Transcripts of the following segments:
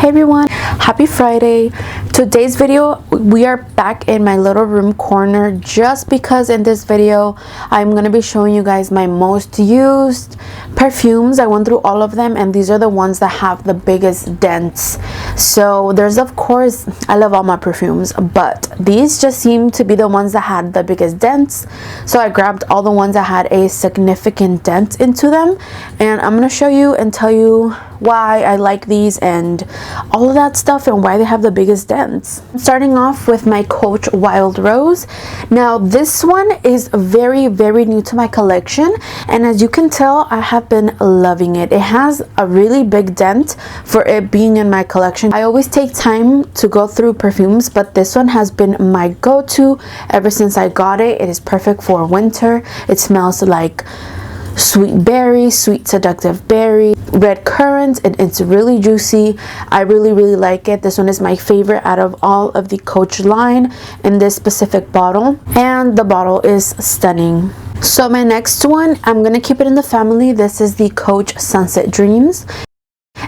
Hey everyone, happy Friday. Today's video, we are back in my little room corner just because in this video I'm going to be showing you guys my most used perfumes. I went through all of them and these are the ones that have the biggest dents. So there's, of course, I love all my perfumes, but these just seem to be the ones that had the biggest dents. So I grabbed all the ones that had a significant dent into them, and I'm going to show you and tell you why I like these and all of that stuff and why they have the biggest dents. Starting off with my Coach Wild Rose. Now this one is very new to my collection, and as you can tell, I have been loving it. It has a really big dent for it being in my collection. I always take time to go through perfumes, but this one has been my go-to ever since I got it. It is perfect for winter. It smells like sweet berry, sweet seductive berry, red currant, and it's really juicy. I really like it. This one is my favorite out of all of the Coach line in this specific bottle, and the bottle is stunning. So my next one, I'm gonna keep it in the family. This is the Coach Sunset Dreams,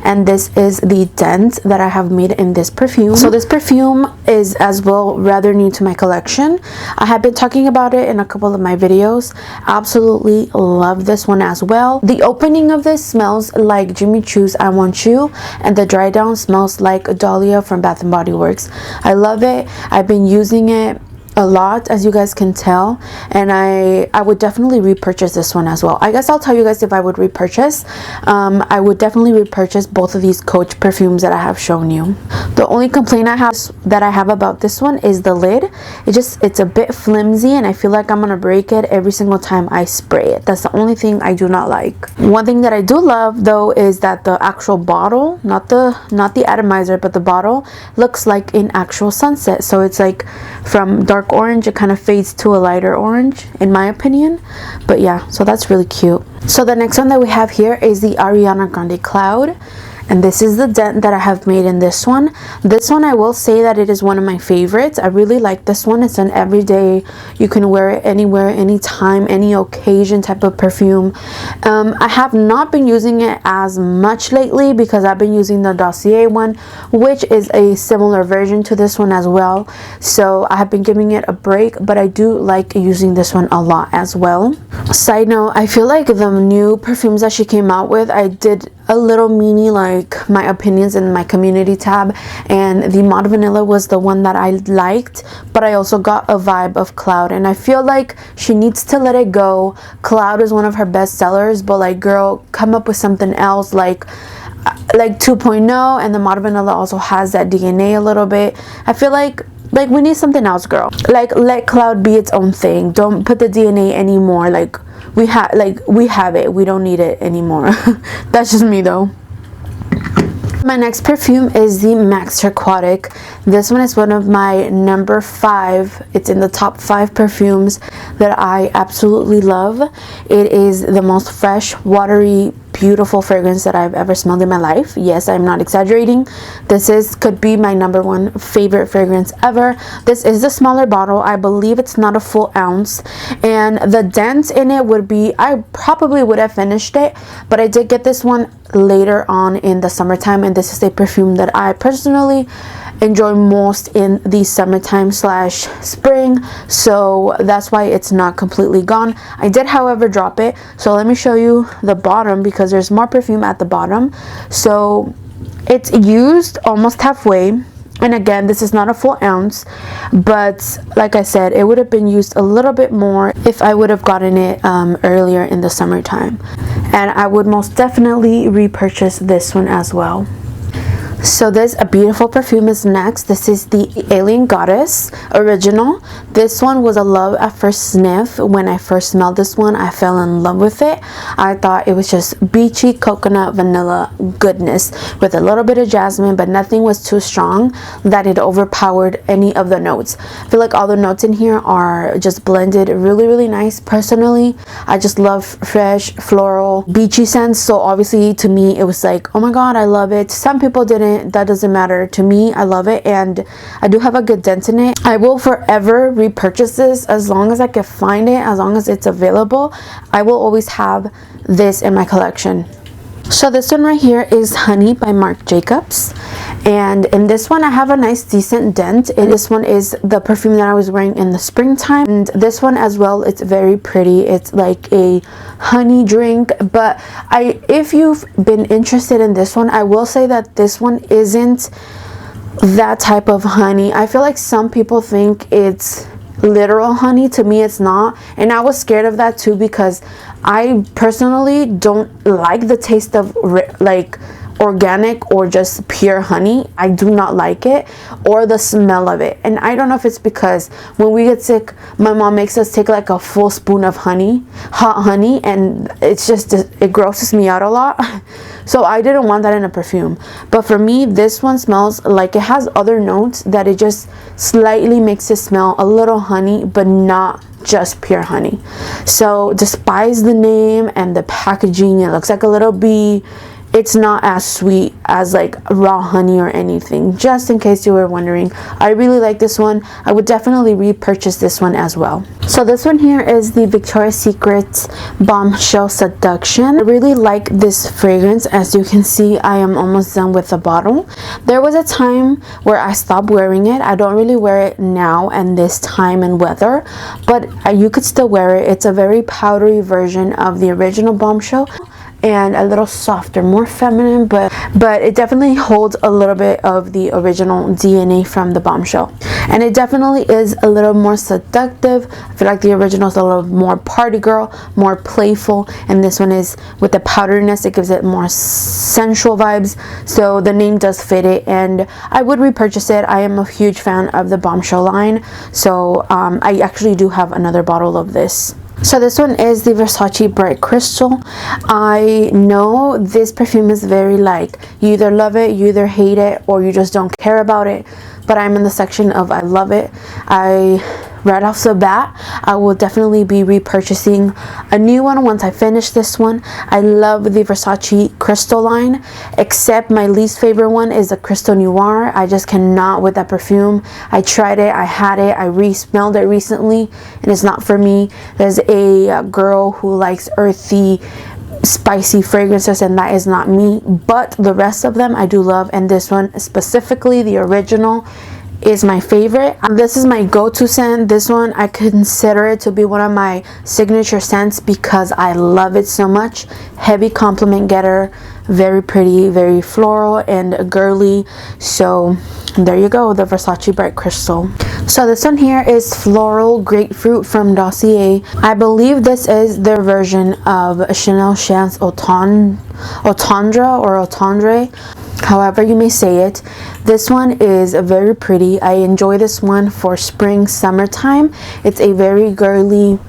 and this is the dent that I have made in this perfume. So this perfume is as well rather new to my collection. I have been talking about it in a couple of my videos. Absolutely love this one as well. The opening of this smells like Jimmy Choo's I Want You, and the dry down smells like Dahlia from Bath & Body Works. I love it. I've been using it a lot, as you guys can tell, and I would definitely repurchase this one as well. I guess I'll tell you guys if I would repurchase. I would definitely repurchase both of these Coach perfumes that I have shown you. The only complaint I have about this one is the lid. It's a bit flimsy, and I feel like I'm gonna break it every single time I spray it. That's the only thing I do not like. One thing that I do love though is that the actual bottle, not the atomizer, but the bottle looks like an actual sunset. So it's like from dark orange, it kind of fades to a lighter orange in my opinion. But yeah, so that's really cute. So the next one that we have here is the Ariana Grande Cloud, and this is the dent that I have made in this one. This one, I will say that it is one of my favorites. I really like this one. It's an everyday, you can wear it anywhere, anytime, any occasion type of perfume. I have not been using it as much lately because I've been using the Dossier one, which is a similar version to this one as well. So I have been giving it a break, but I do like using this one a lot as well. Side note, I feel like the new perfumes that she came out with, I did a little mini like my opinions in my community tab, and the Mod Vanilla was the one that I liked, but I also got a vibe of Cloud, and I feel like she needs to let it go. Cloud is one of her best sellers, but like, girl, come up with something else like 2.0, and the Mod Vanilla also has that DNA a little bit. I feel like we need something else, girl. Like, let Cloud be its own thing. Don't put the DNA anymore. Like we have it. We don't need it anymore. That's just me though. My next perfume is the Max Aquatic. This one is one of my number 5. It's in the top 5 perfumes that I absolutely love. It is the most fresh, watery, beautiful fragrance that I've ever smelled in my life. Yes, I'm not exaggerating. This could be my number 1 favorite fragrance ever. This is the smaller bottle. I believe it's not a full ounce, and the dent in it would be, I probably would have finished it, but I did get this one later on in the summertime, and this is a perfume that I personally enjoy most in the summertime / spring, so that's why it's not completely gone. I did, however, drop it, so let me show you the bottom because there's more perfume at the bottom. So it's used almost halfway, and again, this is not a full ounce, but like I said, it would have been used a little bit more if I would have gotten it earlier in the summertime, and I would most definitely repurchase this one as well. So this a beautiful perfume is next. This is the Alien Goddess Original. This one was a love at first sniff. When I first smelled this one, I fell in love with it. I thought it was just beachy coconut vanilla goodness with a little bit of jasmine, but nothing was too strong that it overpowered any of the notes. I feel like all the notes in here are just blended really nice. Personally, I just love fresh floral beachy scents, so obviously to me it was like, oh my god, I love it. Some people didn't. That doesn't matter to me. I love it, and I do have a good dent in it. I will forever repurchase this as long as I can find it, as long as it's available. I will always have this in my collection. So this one right here is Honey by Marc Jacobs, And in this one I have a nice decent dent, and this one is the perfume that I was wearing in the springtime. And this one as well, it's very pretty. It's like a honey drink, but if you've been interested in this one, I will say that this one isn't that type of honey. I feel like some people think it's literal honey. To me it's not, and I was scared of that too, because I personally don't like the taste of like organic or just pure honey. I do not like it, or the smell of it. And I don't know if it's because when we get sick, my mom makes us take like a full spoon of honey, hot honey, and it's just, it grosses me out a lot. So I didn't want that in a perfume. But for me, this one smells like it has other notes that it just slightly makes it smell a little honey, but not just pure honey. So despite the name and the packaging, it looks like a little bee. It's not as sweet as like raw honey or anything, just in case you were wondering. I really like this one. I would definitely repurchase this one as well. So this one here is the Victoria's Secret Bombshell Seduction. I really like this fragrance. As you can see, I am almost done with the bottle. There was a time where I stopped wearing it. I don't really wear it now and this time and weather, but you could still wear it. It's a very powdery version of the original Bombshell, and a little softer, more feminine, but it definitely holds a little bit of the original DNA from the Bombshell. And it definitely is a little more seductive. I feel like the original is a little more party girl, more playful, and this one is with the powderiness, it gives it more sensual vibes. So the name does fit it, and I would repurchase it. I am a huge fan of the Bombshell line, so I actually do have another bottle of this. So this one is the Versace Bright Crystal. I know this perfume is very like, you either love it, you either hate it, or you just don't care about it. But I'm in the section of I love it. Right off the bat, I will definitely be repurchasing a new one once I finish this one. I love the Versace Crystal line, except my least favorite one is the Crystal Noir. I just cannot with that perfume. I tried it, I had it, I re-smelled it recently, and it's not for me. There's a girl who likes earthy, spicy fragrances, and that is not me. But the rest of them I do love, and this one specifically, the original, is my favorite. This is my go-to scent. This one I consider it to be one of my signature scents because I love it so much. Heavy compliment getter, very pretty, very floral and girly. So there you go, the Versace Bright Crystal. So this one here is Floral Grapefruit from Dossier. I believe this is their version of Chanel Chance Automne or Automne, however you may say it. This one is very pretty. I enjoy this one for spring, summertime. It's a very girly,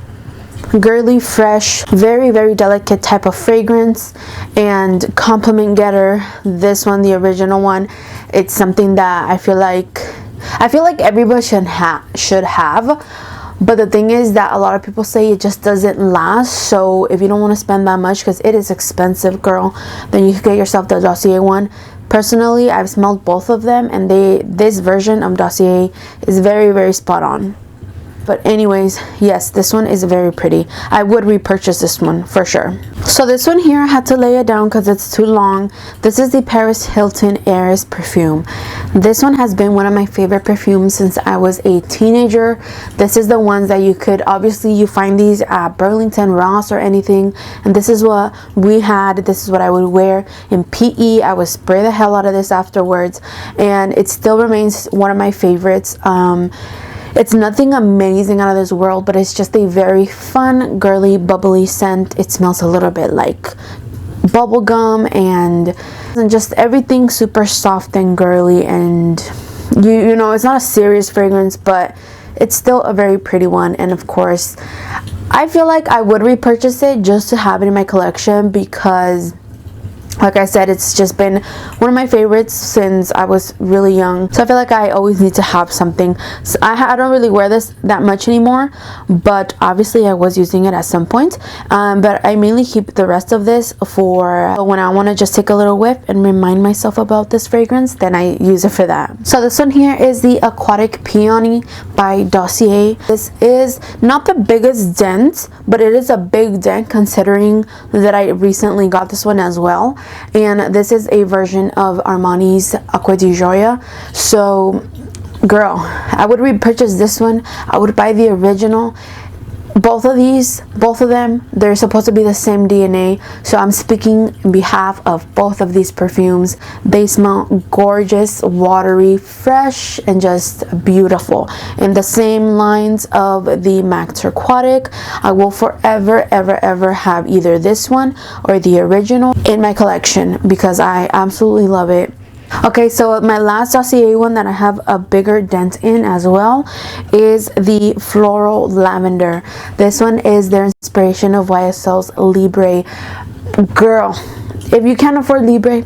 fresh, very delicate type of fragrance and compliment getter. This one, the original one, it's something that I feel like everybody should have. But the thing is that a lot of people say it just doesn't last. So if you don't want to spend that much, because it is expensive, girl, then you can get yourself the Dossier one. Personally, I've smelled both of them, and this version of Dossier is very spot on. But anyways, yes, this one is very pretty. I would repurchase this one for sure. So this one here, I had to lay it down because it's too long. This is the Paris Hilton Heiress perfume. This one has been one of my favorite perfumes since I was a teenager. This is the ones that you could, obviously you find these at Burlington, Ross, or anything. And this is what we had. This is what I would wear in PE. I would spray the hell out of this afterwards. And it still remains one of my favorites. It's nothing amazing out of this world, but it's just a very fun, girly, bubbly scent. It smells a little bit like bubble gum and just everything super soft and girly, and you know, it's not a serious fragrance, but it's still a very pretty one. And of course, I feel like I would repurchase it just to have it in my collection because, like I said, it's just been one of my favorites since I was really young. So I feel like I always need to have something. So I don't really wear this that much anymore, but obviously I was using it at some point. But I mainly keep the rest of this for when I want to just take a little whiff and remind myself about this fragrance, then I use it for that. So this one here is the Aquatic Peony by Dossier. This is not the biggest dent, but it is a big dent considering that I recently got this one as well. And this is a version of Armani's Aqua di Gioia. So girl, I would repurchase this one. I would buy the original. Both of them, they're supposed to be the same DNA, so I'm speaking in behalf of both of these perfumes. They smell gorgeous, watery, fresh, and just beautiful. In the same lines of the MAC Turquatic, I will forever ever have either this one or the original in my collection because I absolutely love it. Okay, so my last Dossier one that I have a bigger dent in as well is the Floral Lavender. This one is their inspiration of YSL's Libre. Girl, if you can't afford Libre,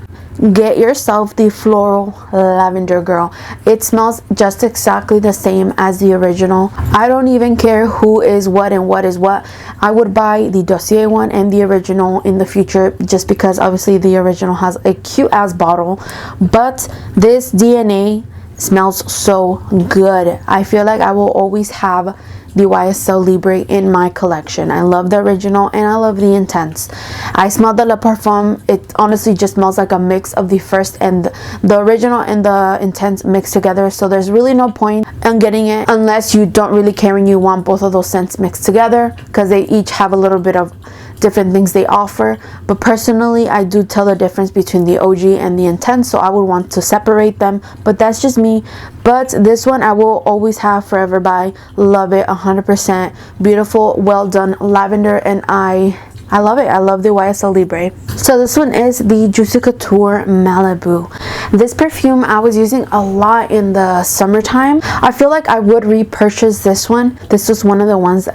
get yourself the Floral Lavender, girl. It smells just exactly the same as the original. I don't even care who is what and what is what. I would buy the Dossier one and the original in the future just because obviously the original has a cute ass bottle, but this DNA smells so good. I feel like I will always have the YSL Libre in my collection. I love the original and I love the Intense. I smell the Le Parfum. It honestly just smells like a mix of the first and the original and the Intense mixed together, so there's really no point in getting it unless you don't really care and you want both of those scents mixed together, because they each have a little bit of different things they offer. But personally, I do tell the difference between the OG and the Intense, so I would want to separate them, but that's just me. But this one I will always have, forever buy. Love it 100%. Beautiful, well done lavender, and I love it. I love the YSL Libre. So this one is the Juicy Couture Malibu. This perfume I was using a lot in the summertime. I feel like I would repurchase this one. This was one of the ones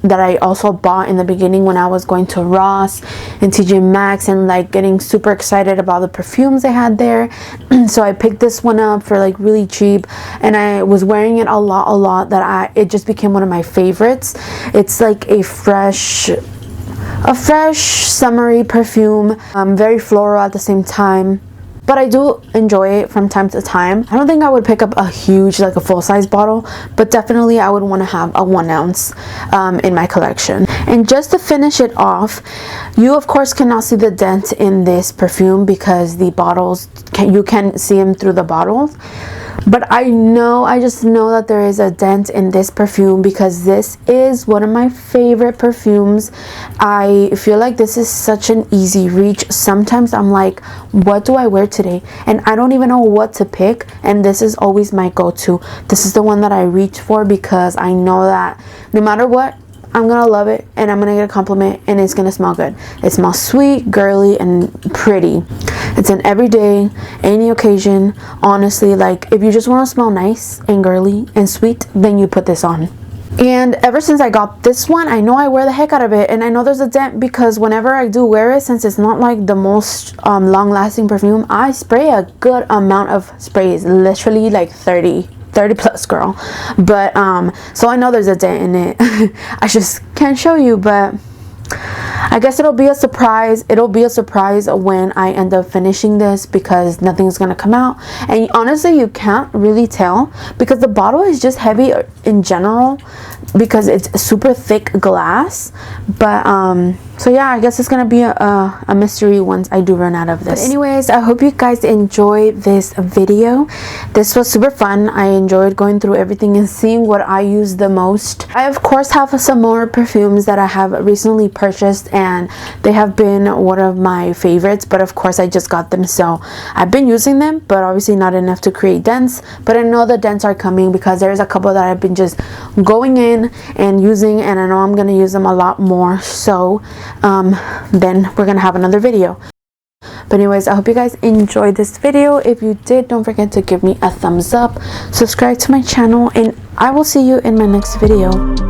that I also bought in the beginning when I was going to Ross and TJ Maxx and like getting super excited about the perfumes they had there. So I picked this one up for like really cheap, and I was wearing it a lot that it just became one of my favorites. It's like a fresh summery perfume, very floral at the same time, but I do enjoy it from time to time. I don't think I would pick up a huge, like a full-size bottle, but definitely I would want to have a 1 ounce in my collection. And just to finish it off, you of course cannot see the dent in this perfume because the bottles, you can see them through the bottles. But I just know that there is a dent in this perfume because this is one of my favorite perfumes. I feel like this is such an easy reach. Sometimes I'm like, what do I wear today? And I don't even know what to pick, and this is always my go-to. This is the one that I reach for because I know that no matter what, I'm gonna love it and I'm gonna get a compliment and it's gonna smell good. It smells sweet, girly, and pretty. It's an everyday, any occasion. Honestly, like if you just want to smell nice and girly and sweet, then you put this on. And ever since I got this one, I know I wear the heck out of it, and I know there's a dent because whenever I do wear it, since it's not like the most long-lasting perfume, I spray a good amount of sprays, literally like 30 plus, girl. But so I know there's a dent in it. I just can't show you, but I guess it'll be a surprise. It'll be a surprise when I end up finishing this because nothing's gonna come out. And honestly, you can't really tell because the bottle is just heavy in general because it's super thick glass. But so yeah, I guess it's gonna be a mystery once I do run out of this. But anyways, I hope you guys enjoyed this video. This was super fun. I enjoyed going through everything and seeing what I use the most. I of course have some more perfumes that I have recently purchased, and they have been one of my favorites, but of course I just got them, so I've been using them, but obviously not enough to create dents. But I know the dents are coming because there's a couple that I've been just going in and using, and I know I'm gonna use them a lot more, so then we're gonna have another video. But anyways, I hope you guys enjoyed this video. If you did, don't forget to give me a thumbs up, subscribe to my channel, and I will see you in my next video.